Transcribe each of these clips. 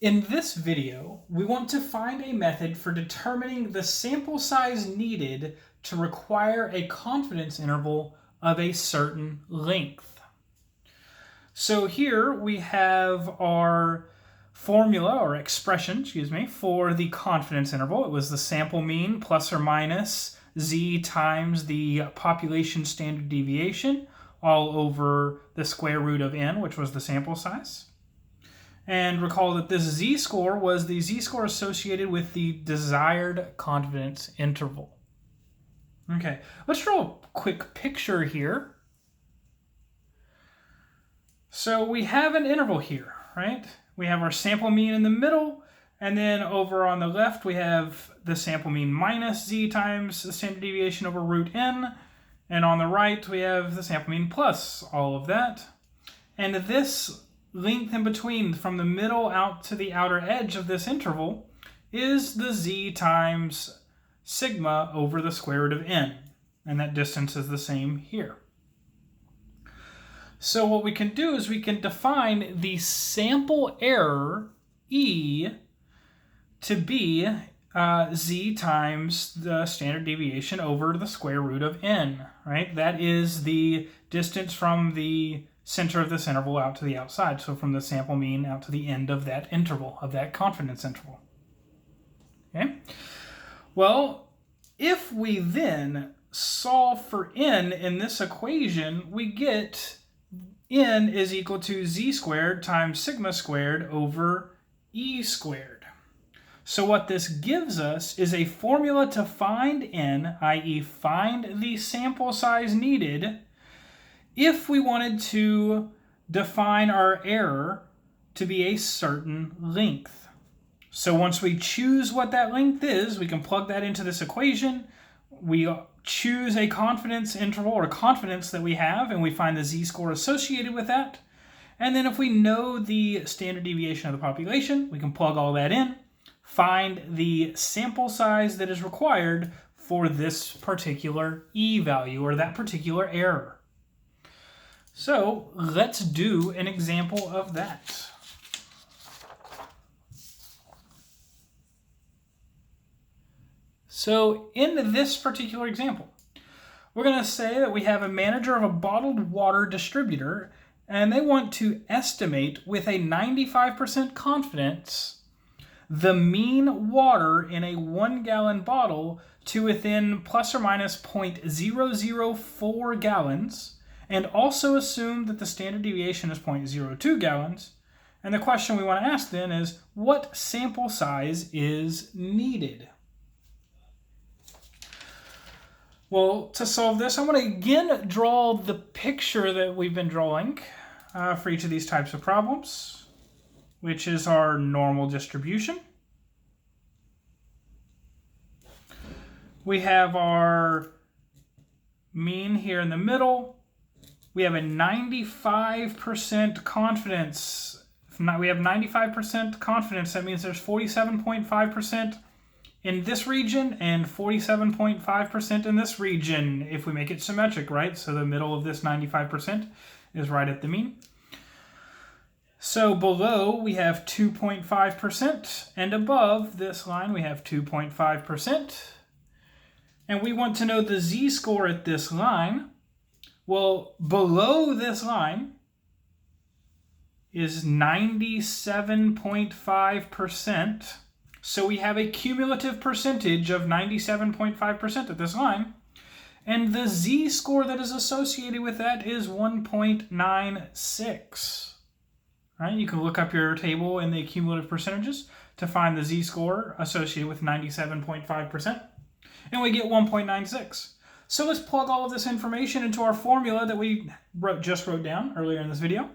In this video, we want to find a method for determining the sample size needed to require a confidence interval of a certain length. So here we have our formula or expression, for the confidence interval. It was the sample mean plus or minus z times the population standard deviation all over the square root of n, which was the sample size. And recall that this z-score was the z-score associated with the desired confidence interval. Okay, let's draw a quick picture here. So we have an interval here, right? We have our sample mean in the middle, and then over on the left we have the sample mean minus z times the standard deviation over root n, and on the right we have the sample mean plus all of that. And this length in between from the middle out to the outer edge of this interval is the z times sigma over the square root of n, and that distance is the same here. So what we can do is we can define the sample error E to be z times the standard deviation over the square root of n, right? That is the distance from the center of this interval out to the outside, so from the sample mean out to the end of that interval, of that confidence interval. Okay? Well, if we then solve for n in this equation, we get n is equal to z squared times sigma squared over e squared. So what this gives us is a formula to find n, i.e. find the sample size needed, if we wanted to define our error to be a certain length. So once we choose what that length is, we can plug that into this equation. We choose a confidence interval or confidence that we have, and we find the z-score associated with that. And then if we know the standard deviation of the population, we can plug all that in, find the sample size that is required for this particular e value or that particular error. So let's do an example of that. So in this particular example, we're going to say that we have a manager of a bottled water distributor, and they want to estimate with a 95% confidence the mean water in a 1 gallon bottle to within plus or minus 0.004 gallons, and also assume that the standard deviation is 0.02 gallons. And the question we want to ask then is, what sample size is needed? Well, to solve this, I'm going to again draw the picture that we've been drawing for each of these types of problems, which is our normal distribution. We have our mean here in the middle. We have a 95% confidence. We have 95% confidence. That means there's 47.5% in this region and 47.5% in this region if we make it symmetric, right? So the middle of this 95% is right at the mean. So below we have 2.5%, and above this line we have 2.5%. And we want to know the z-score at this line. Well, below this line is 97.5%. So we have a cumulative percentage of 97.5% at this line. And the z-score that is associated with that is 1.96. Right? You can look up your table in the cumulative percentages to find the z-score associated with 97.5%. And we get 1.96. So let's plug all of this information into our formula that we just wrote down earlier in this video.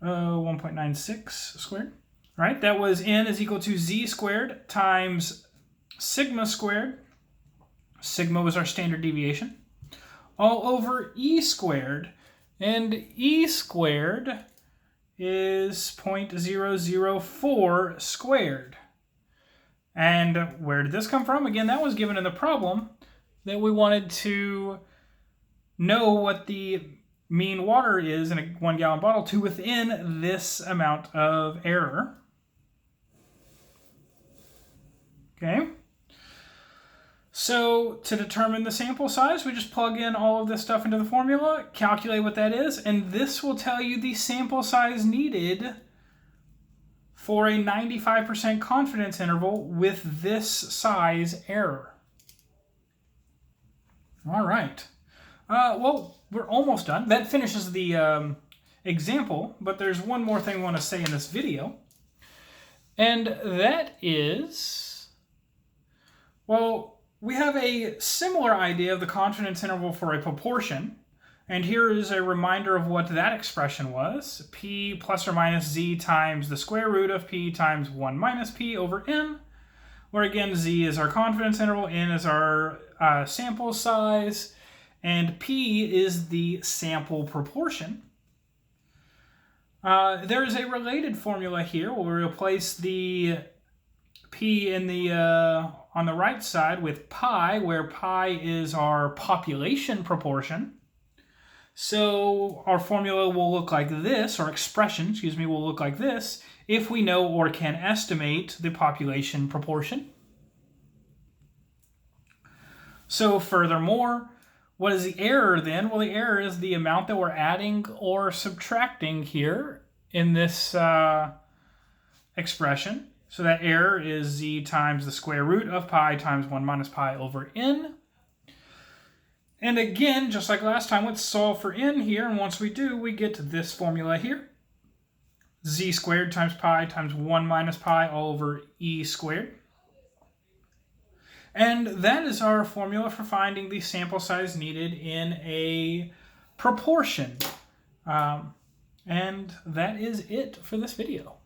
1.96 squared. All right, that was n is equal to z squared times sigma squared. Sigma was our standard deviation. All over e squared. And e squared is 0.004 squared. And where did this come from? Again, that was given in the problem that we wanted to know what the mean water is in a 1 gallon bottle to within this amount of error. Okay. So to determine the sample size, we just plug in all of this stuff into the formula, calculate what that is, and this will tell you the sample size needed for a 95% confidence interval with this size error. All right. Well, we're almost done. That finishes the example, but there's one more thing I want to say in this video. And that is, well, we have a similar idea of the confidence interval for a proportion. And here is a reminder of what that expression was. P plus or minus z times the square root of p times 1 minus p over n, where again z is our confidence interval, n is our sample size, and p is the sample proportion. There is a related formula here where we replace the p in the on the right side with pi, where pi is our population proportion. So our formula will look like this, or expression, excuse me, will look like this if we know or can estimate the population proportion. So furthermore, what is the error then? Well, the error is the amount that we're adding or subtracting here in this expression. So that error is z times the square root of pi times 1 minus pi over n. And again, just like last time, let's solve for n here. And once we do, we get this formula here. Z squared times pi times 1 minus pi all over e squared. And that is our formula for finding the sample size needed in a proportion. And that is it for this video.